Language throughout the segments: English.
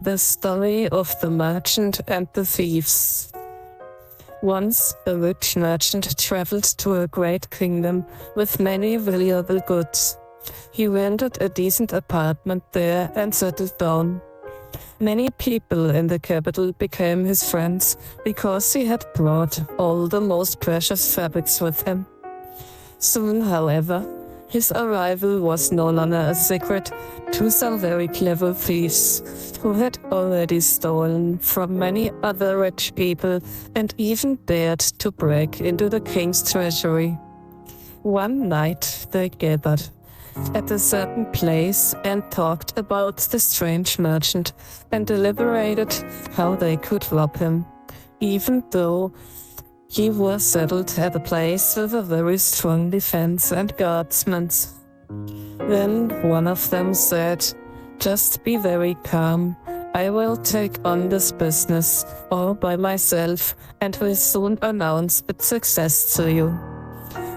The story of the merchant and the thieves. Once, a rich merchant traveled to a great kingdom with many valuable goods. He rented a decent apartment there and settled down. Many people in the capital became his friends because he had brought all the most precious fabrics with him. Soon, however, his arrival was no longer a secret to some very clever thieves who had already stolen from many other rich people and even dared to break into the king's treasury. One night they gathered at a certain place and talked about the strange merchant and deliberated how they could rob him, even though he was settled at a place with a very strong defense and guardsmen. Then one of them said, "Just be very calm. I will take on this business all by myself and will soon announce its success to you."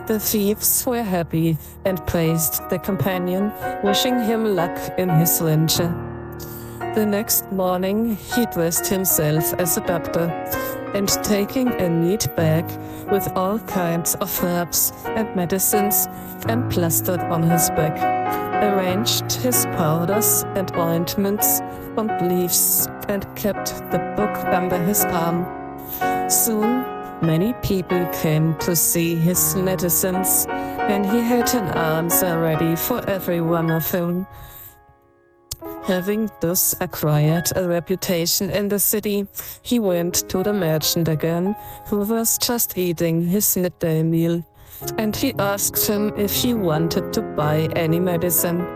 The thieves were happy and praised the companion, wishing him luck in his venture. The next morning he dressed himself as a doctor, and taking a neat bag with all kinds of herbs and medicines and plastered on his back, arranged his powders and ointments on leaves and kept the book under his arm. Soon many people came to see his medicines, and he had an answer ready for every one of them. Having thus acquired a reputation in the city, he went to the merchant again, who was just eating his midday meal, and he asked him if he wanted to buy any medicine.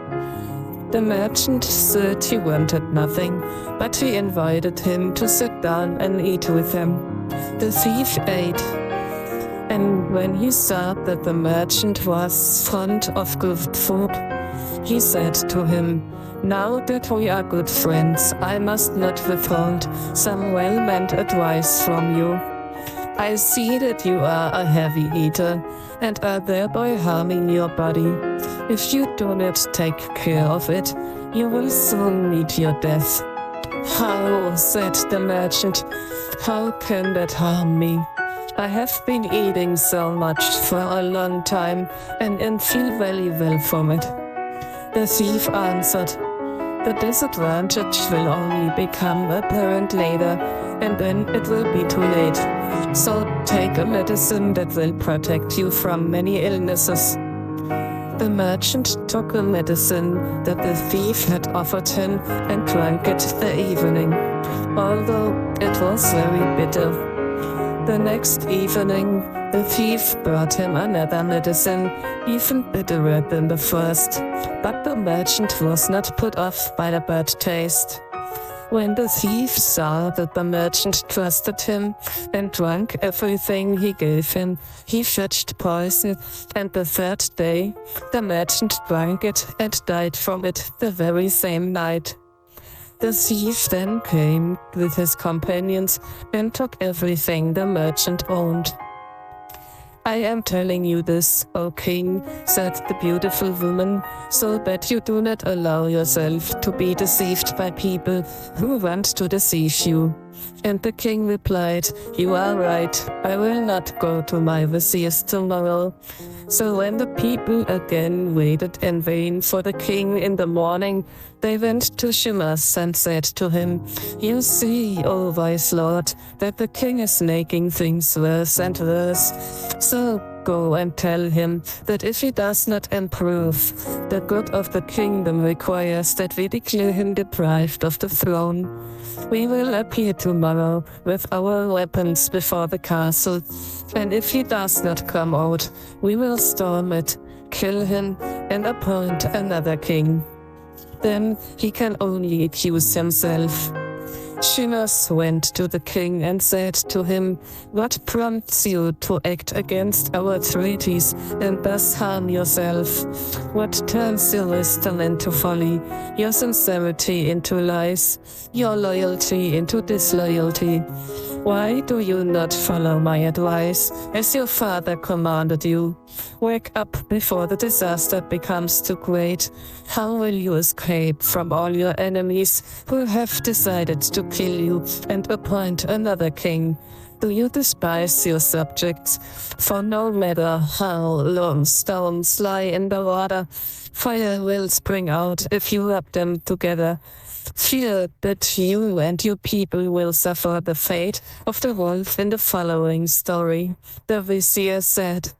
The merchant said he wanted nothing, but he invited him to sit down and eat with him. The thief ate, and when he saw that the merchant was fond of good food, he said to him, "Now that we are good friends, I must not withhold some well-meant advice from you. I see that you are a heavy eater and are thereby harming your body. If you do not take care of it, you will soon meet your death." "How?" said the merchant. "How can that harm me? I have been eating so much for a long time and feel very well from it." The thief answered, "The disadvantage will only become apparent later, and then it will be too late. So take a medicine that will protect you from many illnesses." The merchant took a medicine that the thief had offered him and drank it the evening, although it was very bitter. The next evening, the thief brought him another medicine, even bitterer than the first, but the merchant was not put off by the bad taste. When the thief saw that the merchant trusted him and drank everything he gave him, he fetched poison, and the third day the merchant drank it and died from it the very same night. The thief then came with his companions and took everything the merchant owned. "I am telling you this, O king," said the beautiful woman, "so that you do not allow yourself to be deceived by people who want to deceive you." And the king replied, "You are right, I will not go to my viziers tomorrow." So when the people again waited in vain for the king in the morning, they went to Shimas and said to him, "You see, O wise lord, that the king is making things worse and worse. So go and tell him that if he does not improve, the good of the kingdom requires that we declare him deprived of the throne. We will appear tomorrow with our weapons before the castle, and if he does not come out, we will storm it, kill him, and appoint another king. Then he can only accuse himself." Shinas went to the king and said to him, "What prompts you to act against our treaties and thus harm yourself? What turns your wisdom into folly, your sincerity into lies, your loyalty into disloyalty? Why do you not follow my advice, as your father commanded you? Wake up before the disaster becomes too great. How will you escape from all your enemies who have decided to kill you and appoint another king? Do you despise your subjects? For no matter how long stones lie in the water, fire will spring out if you rub them together. Fear that you and your people will suffer the fate of the wolf in the following story." The vizier said,